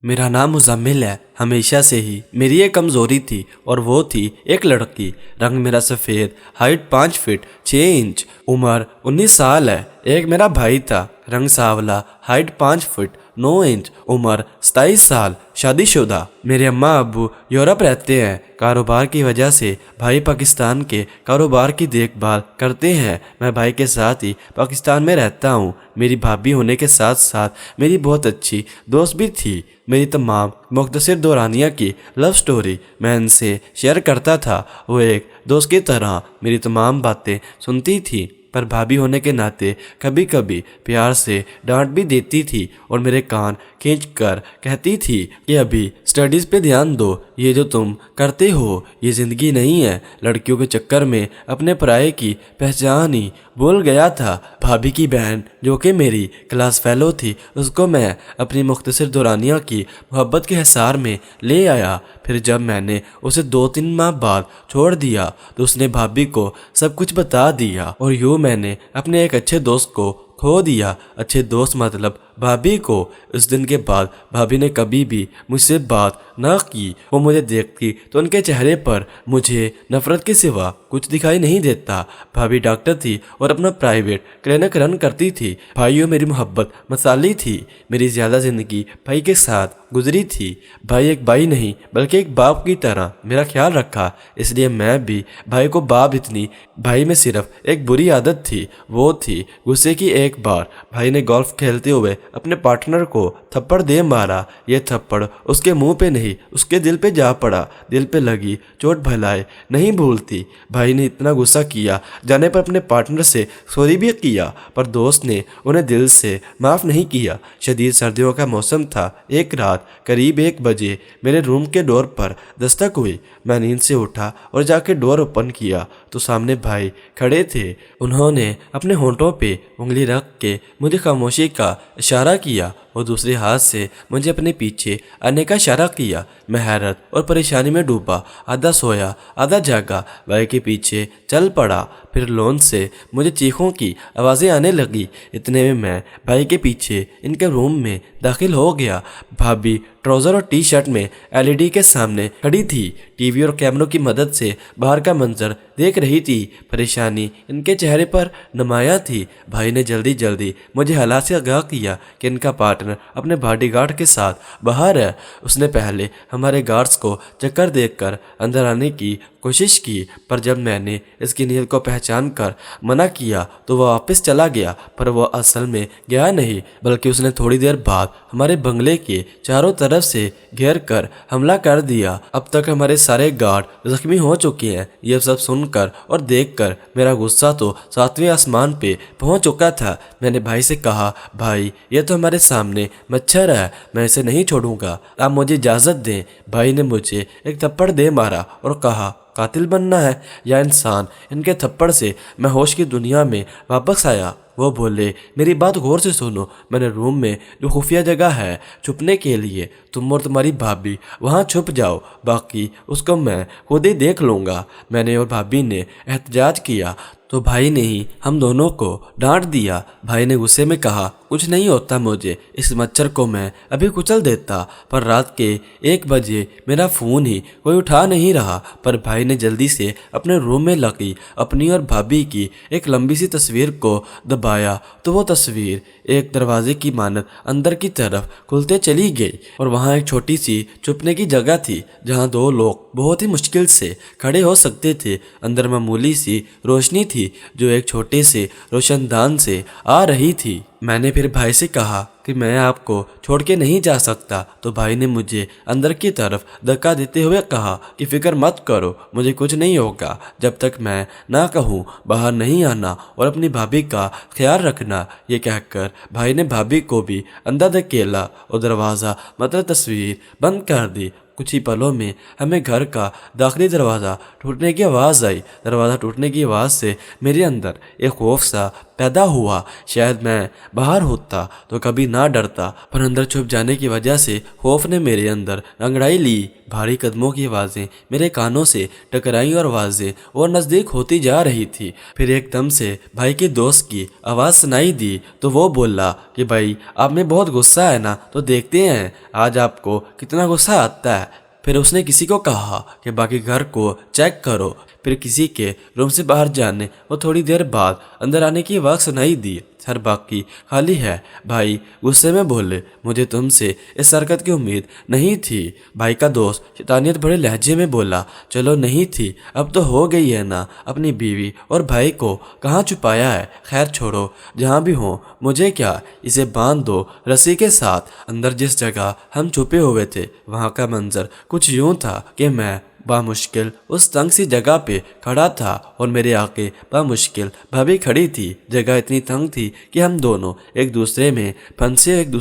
میرا نام مزمل ہے۔ ہمیشہ سے ہی میری ایک کمزوری تھی اور وہ تھی ایک لڑکی۔ رنگ میرا سفید، ہائٹ 5 فٹ 6 انچ، عمر 19 سال ہے۔ ایک میرا بھائی تھا، رنگ سانولا، ہائٹ 5 فٹ 9 انچ، عمر 27 سال، شادی شدہ۔ میرے اماں ابو یورپ رہتے ہیں۔ کاروبار کی وجہ سے بھائی پاکستان کے کاروبار کی دیکھ بھال کرتے ہیں۔ میں بھائی کے ساتھ ہی پاکستان میں رہتا ہوں۔ میری بھابھی ہونے کے ساتھ ساتھ میری بہت اچھی دوست بھی تھی۔ میری تمام مختصر دورانیہ کی لو سٹوری میں ان سے شیئر کرتا تھا۔ وہ ایک دوست کی طرح میری تمام باتیں سنتی تھی، پر بھابھی ہونے کے ناطے کبھی کبھی پیار سے ڈانٹ بھی دیتی تھی اور میرے کان کھینچ کر کہتی تھی کہ ابھی سٹڈیز پہ دھیان دو، یہ جو تم کرتے ہو یہ زندگی نہیں ہے۔ لڑکیوں کے چکر میں اپنے پرائے کی پہچان ہی بھول گیا تھا۔ بھابھی کی بہن جو کہ میری کلاس فیلو تھی، اس کو میں اپنی مختصر دورانیہ کی محبت کے حصار میں لے آیا۔ پھر جب میں نے اسے 2-3 ماہ بعد چھوڑ دیا تو اس نے بھابھی کو سب کچھ بتا دیا، اور یوں میں نے اپنے ایک اچھے دوست کو کھو دیا۔ اچھے دوست مطلب بھابھی کو۔ اس دن کے بعد بھابھی نے کبھی بھی مجھ سے بات نہ کی۔ وہ مجھے دیکھتی تو ان کے چہرے پر مجھے نفرت کے سوا کچھ دکھائی نہیں دیتا۔ بھابھی ڈاکٹر تھی اور اپنا پرائیویٹ کلینک رن کرتی تھی۔ بھائیوں میری محبت مثالی تھی۔ میری زیادہ زندگی بھائی کے ساتھ گزری تھی۔ بھائی ایک بھائی نہیں بلکہ ایک باپ کی طرح میرا خیال رکھا، اس لیے میں بھی بھائی کو باپ اتنی۔ بھائی میں صرف ایک بری عادت تھی، وہ تھی غصے کی۔ ایک بار بھائی نے گولف کھیلتے ہوئے اپنے پارٹنر کو تھپڑ دے مارا۔ یہ تھپڑ اس کے منہ پہ نہیں، اس کے دل پہ جا پڑا۔ دل پہ لگی چوٹ بھلائے نہیں بھولتی۔ بھائی نے اتنا غصہ کیا جانے پر اپنے پارٹنر سے سوری بھی کیا، پر دوست نے انہیں دل سے معاف نہیں کیا۔ شدید سردیوں کا موسم تھا۔ ایک رات قریب 1 بجے میرے روم کے ڈور پر دستک ہوئی۔ میں نیند سے اٹھا اور جا کے ڈور اوپن کیا تو سامنے بھائی کھڑے تھے۔ انہوں نے اپنے ہونٹوں پہ انگلی رکھ کے مجھے خاموشی کا اشارہ کیا اور دوسرے ہاتھ سے مجھے اپنے پیچھے آنے کا اشارہ کیا۔ میں حیرت اور پریشانی میں ڈوبا، آدھا سویا آدھا جاگا۔ بھائی کے پیچھے چل پڑا۔ پھر لون سے مجھے چیخوں کی آوازیں آنے لگی۔ اتنے میں بھائی کے پیچھے ان کے روم میں داخل ہو گیا۔ بھابھی ٹراؤزر اور ٹی شرٹ میں LED کے سامنے کھڑی تھی، ٹی وی اور کیمروں کی مدد سے باہر کا منظر دیکھ رہی تھی۔ پریشانی ان کے چہرے پر نمایاں تھی۔ بھائی نے جلدی جلدی مجھے حالات سے آگاہ کیا کہ ان کا پارٹنر اپنے باڈی گارڈ کے ساتھ باہر ہے۔ اس نے پہلے ہمارے گارڈز کو چکر دیکھ کر اندر آنے کی کوشش کی، پر جب میں نے اس کی نیت کو پہچان کر منع کیا تو وہ واپس چلا گیا۔ پر وہ اصل میں گیا نہیں، بلکہ اس نے تھوڑی دیر بعد ہمارے بنگلے کے چاروں طرف سے گھیر کر حملہ کر دیا۔ اب تک ہمارے سارے گارڈ زخمی ہو چکے ہیں۔ یہ سب سن کر اور دیکھ کر میرا غصہ تو 7ویں آسمان پہ پہنچ چکا تھا۔ میں نے بھائی سے کہا، بھائی یہ تو ہمارے سامنے مچھر ہے، میں اسے نہیں چھوڑوں گا، آپ مجھے اجازت دیں۔ بھائی نے مجھے ایک تھپڑ دے مارا اور کہا، قاتل بننا ہے یا انسان؟ ان کے تھپڑ سے میں ہوش کی دنیا میں واپس آیا۔ وہ بولے، میری بات غور سے سنو، میں نے روم میں جو خفیہ جگہ ہے چھپنے کے لیے، تم اور تمہاری بھابھی وہاں چھپ جاؤ، باقی اس کو میں خود ہی دیکھ لوں گا۔ میں نے اور بھابھی نے احتجاج کیا تو بھائی نے ہی ہم دونوں کو ڈانٹ دیا۔ بھائی نے غصے میں کہا، کچھ نہیں ہوتا مجھے، اس مچھر کو میں ابھی کچل دیتا۔ پر رات کے 1 بجے میرا فون ہی کوئی اٹھا نہیں رہا۔ پر بھائی نے جلدی سے اپنے روم میں لگی اپنی اور بھابھی کی ایک لمبی سی تصویر کو دبایا تو وہ تصویر ایک دروازے کی مانند اندر کی طرف کھلتے چلی گئی، اور وہاں ایک چھوٹی سی چھپنے کی جگہ تھی جہاں 2 لوگ بہت ہی مشکل سے کھڑے ہو سکتے تھے۔ اندر معمولی سی روشنی تھی جو ایک چھوٹے سے روشن دان سے آ رہی تھی۔ میں نے پھر بھائی سے کہا کہ میں آپ کو چھوڑ کے نہیں جا سکتا، تو بھائی نے مجھے اندر کی طرف دھکا دیتے ہوئے کہا کہ فکر مت کرو، مجھے کچھ نہیں ہوگا، جب تک میں نہ کہوں باہر نہیں آنا اور اپنی بھابھی کا خیال رکھنا۔ یہ کہہ کر بھائی نے بھابھی کو بھی اندر دھکیلا اور دروازہ مطلب تصویر بند کر دی۔ کچھ ہی پلوں میں ہمیں گھر کا داخلی دروازہ ٹوٹنے کی آواز آئی۔ دروازہ ٹوٹنے کی آواز سے میرے اندر ایک خوف سا پیدا ہوا۔ شاید میں باہر ہوتا تو کبھی نہ ڈرتا، پر اندر چھپ جانے کی وجہ سے خوف نے میرے اندر انگڑائی لی۔ بھاری قدموں کی آوازیں میرے کانوں سے ٹکرائیں اور آوازیں اور نزدیک ہوتی جا رہی تھی۔ پھر ایک دم سے بھائی کے دوست کی آواز سنائی دی تو وہ بولا کہ بھائی آپ میں بہت غصہ ہے نا، تو دیکھتے ہیں آج آپ کو کتنا غصہ آتا ہے۔ پھر اس نے کسی کو کہا کہ باقی گھر کو چیک کرو۔ پھر کسی کے روم سے باہر جانے اور تھوڑی دیر بعد اندر آنے کی آواز سنائی دی۔ سر باقی خالی ہے۔ بھائی غصے میں بولے، مجھے تم سے اس حرکت کی امید نہیں تھی۔ بھائی کا دوست شیطانیت بھرے لہجے میں بولا، چلو نہیں تھی اب تو ہو گئی ہے نا، اپنی بیوی اور بھائی کو کہاں چھپایا ہے؟ خیر چھوڑو، جہاں بھی ہوں مجھے کیا، اسے باندھ دو رسی کے ساتھ۔ اندر جس جگہ ہم چھپے ہوئے تھے وہاں کا منظر کچھ یوں تھا کہ میں بامشکل اس تنگ سی جگہ پہ کھڑا تھا اور میرے آگے بامشکل بھابھی کھڑی تھی۔ جگہ اتنی تنگ تھی کہ ہم دونوں ایک دوسرے میں پھنسے ایک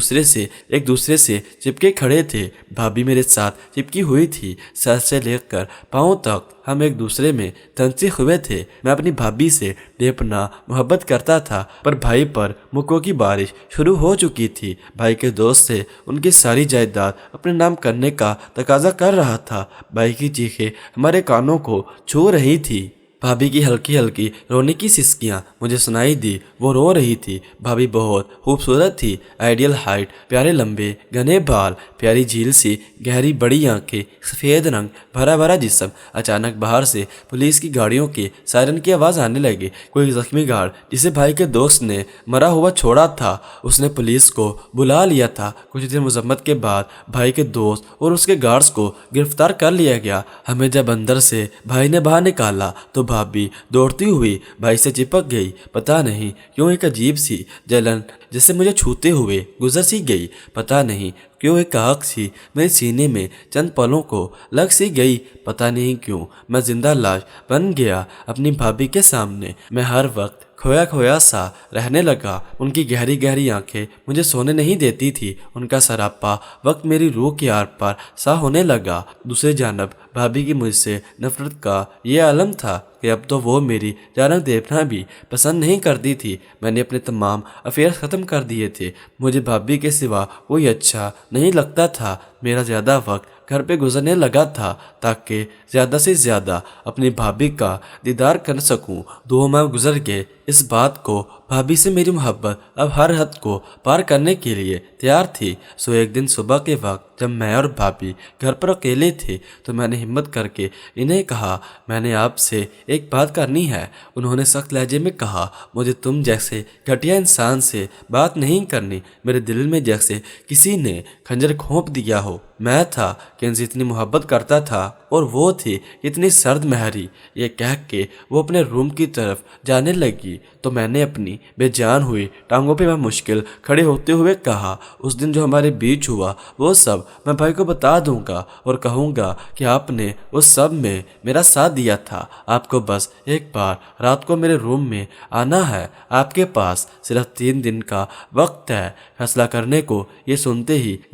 دوسرے سے چپکے کھڑے تھے۔ بھابھی میرے ساتھ چپکی ہوئی تھی، سر سے لے کر پاؤں تک ہم ایک دوسرے میں تنسے ہوئے تھے۔ میں اپنی بھابھی سے بے پناہ محبت کرتا تھا، پر بھائی پر مکوں کی بارش شروع ہو چکی تھی۔ بھائی کے دوست سے ان کی ساری جائیداد اپنے نام کرنے کا تقاضا کر رہا تھا۔ بھائی کی چیخیں ہمارے کانوں کو چھو رہی تھی۔ بھابھی کی ہلکی ہلکی رونے کی سسکیاں مجھے سنائی دی۔ وہ رو رہی تھی۔ بھابھی بہت خوبصورت تھی، آئیڈیل ہائٹ، پیارے لمبے گھنے بال، پیاری جھیل سی گہری بڑی آنکھیں، سفید رنگ، بھرا بھرا جسم۔ اچانک باہر سے پولیس کی گاڑیوں کے سائرن کی آواز آنے لگی۔ کوئی زخمی گارڈ جسے بھائی کے دوست نے مرا ہوا چھوڑا تھا، اس نے پولیس کو بلا لیا تھا۔ کچھ دیر مذمت کے بعد بھائی کے دوست اور اس کے گارڈز کو گرفتار کر لیا گیا۔ ہمیں جب اندر سے بھائی نے باہر نکالا تو بھابھی دوڑتی ہوئی بھائی سے چپک گئی۔ پتہ نہیں کیوں ایک عجیب سی جلن جسے مجھے چھوتے ہوئے گزر سی گئی۔ پتہ نہیں کیوں ایک آگ سی میرے سینے میں چند پلوں کو لگ سی گئی۔ پتہ نہیں کیوں میں زندہ لاش بن گیا اپنی بھابھی کے سامنے۔ میں ہر وقت کھویا کھویا سا رہنے لگا۔ ان کی گہری گہری آنکھیں مجھے سونے نہیں دیتی تھی۔ ان کا سراپا وقت میری روح کے آر پار سا ہونے لگا۔ دوسری جانب بھابھی کی مجھ سے نفرت کا یہ عالم تھا کہ اب تو وہ میری جانب دیکھنا بھی پسند نہیں کرتی تھی۔ میں نے اپنے تمام افیئرز ختم کر دیے تھے۔ مجھے بھابھی کے سوا کوئی اچھا نہیں لگتا تھا۔ میرا زیادہ وقت گھر پہ گزرنے لگا تھا تاکہ زیادہ سے زیادہ اپنی بھابھی کا دیدار کر سکوں۔ 2 ماہ گزر گئے۔ اس بات کو بھابھی سے میری محبت اب ہر حد کو پار کرنے کے لیے تیار تھی۔ ایک دن صبح کے وقت جب میں اور بھابھی گھر پر اکیلے تھے تو میں نے ہمت کر کے انہیں کہا، میں نے آپ سے ایک بات کرنی ہے۔ انہوں نے سخت لہجے میں کہا، مجھے تم جیسے گھٹیا انسان سے بات نہیں کرنی۔ میرے دل میں جیسے کسی نے خنجر گھونپ دیا ہو۔ میں تھا کہ ان سے اتنی محبت کرتا تھا اور وہ تھی اتنی سرد مہری۔ یہ کہہ کے وہ اپنے روم کی طرف جانے لگی تو میں نے اپنی بے جان ہوئی ٹانگوں پہ مشکل کھڑے ہوتے ہوئے کہا، اس دن جو ہمارے بیچ ہوا وہ سب میں بھائی کو بتا دوں گا اور کہوں گا کہ آپ نے اس سب میں میرا ساتھ دیا تھا۔ آپ کو بس ایک بار رات کو میرے روم میں آنا ہے۔ آپ کے پاس صرف 3 دن کا وقت ہے فیصلہ کرنے کو۔ یہ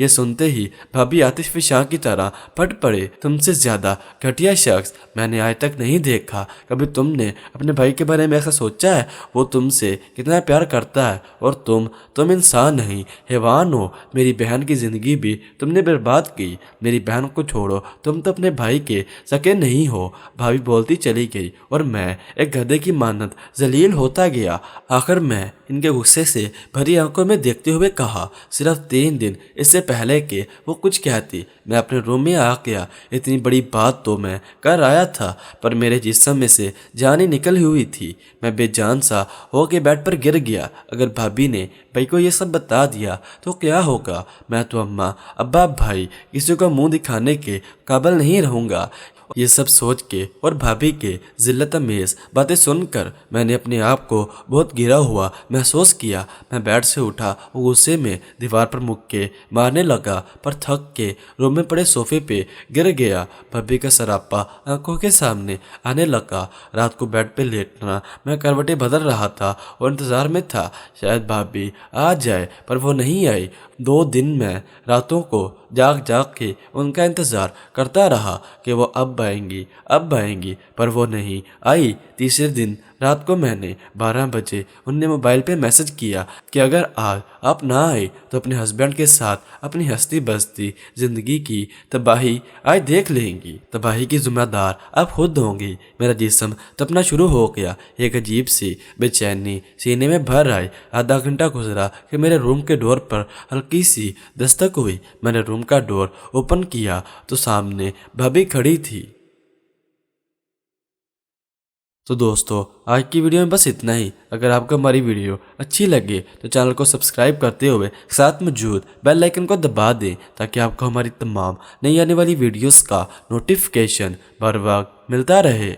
سنتے ہی بھابھی آتش فشاں کی طرح پھٹ پڑے۔ تم سے زیادہ گھٹیا شخص میں نے آج تک نہیں دیکھا۔ کبھی تم نے اپنے بھائی کے بارے میں ایسا سوچا ہے؟ وہ تم سے کتنا پیار کرتا ہے اور تم انسان نہیں، حیوان ہو۔ میری بہن کی زندگی بھی تم نے برباد کی۔ میری بہن کو چھوڑو، تم تو اپنے بھائی کے سکے نہیں ہو۔ بھابھی بولتی چلی گئی اور میں ایک گدھے کی مانند ذلیل ہوتا گیا۔ آخر میں ان کے غصے سے بھری آنکھوں میں دیکھتے ہوئے کہا، صرف 3 دن اس سے پہلے کہ وہ کچھ کہتی میں اپنے روم میں آ گیا۔ اتنی بڑی بات تو میں کر آیا تھا پر میرے جسم میں سے جان ہی نکل ہوئی تھی۔ میں بے جان سا ہو کے بیڈ پر گر گیا۔ اگر بھابھی نے بھائی کو یہ سب بتا دیا تو کیا ہوگا؟ میں تو اماں، ابا، بھائی کسی کو منہ دکھانے کے قابل نہیں رہوں گا۔ یہ سب سوچ کے اور بھابھی کے ذلت آمیز باتیں سن کر میں نے اپنے آپ کو بہت گرا ہوا محسوس کیا۔ میں بیڈ سے اٹھا اور غصے میں دیوار پر مکے مارنے لگا پر تھک کے روم میں پڑے صوفے پہ گر گیا۔ بھابھی کا سراپا آنکھوں کے سامنے آنے لگا۔ رات کو بیڈ پہ لیٹنا، میں کروٹیں بدل رہا تھا اور انتظار میں تھا شاید بھابھی آ جائے، پر وہ نہیں آئی۔ 2 دن میں راتوں کو جاگ جاگ کے ان کا انتظار کرتا رہا کہ وہ اب آئیں گی، پر وہ نہیں آئی۔ تیسرے دن رات کو میں نے 12 بجے انہیں موبائل پہ میسج کیا کہ اگر آج آپ نہ آئے تو اپنے ہسبینڈ کے ساتھ اپنی ہستی بستی زندگی کی تباہی آج دیکھ لیں گی۔ تباہی کی ذمہ دار اب خود ہوں گی۔ میرا جسم تپنا شروع ہو گیا، ایک عجیب سی بے چینی سینے میں بھر آئی۔ آدھا گھنٹہ گزرا کہ میرے روم کے ڈور پر ہلکی سی دستک ہوئی۔ میں نے روم کا ڈور اوپن کیا تو سامنے بھابھی کھڑی تھی۔ تو دوستو آج کی ویڈیو میں بس اتنا ہی۔ اگر آپ کو ہماری ویڈیو اچھی لگے تو چینل کو سبسکرائب کرتے ہوئے ساتھ موجود بیل آئیکن کو دبا دیں تاکہ آپ کو ہماری تمام نئی آنے والی ویڈیوز کا نوٹیفیکیشن بر وقت ملتا رہے۔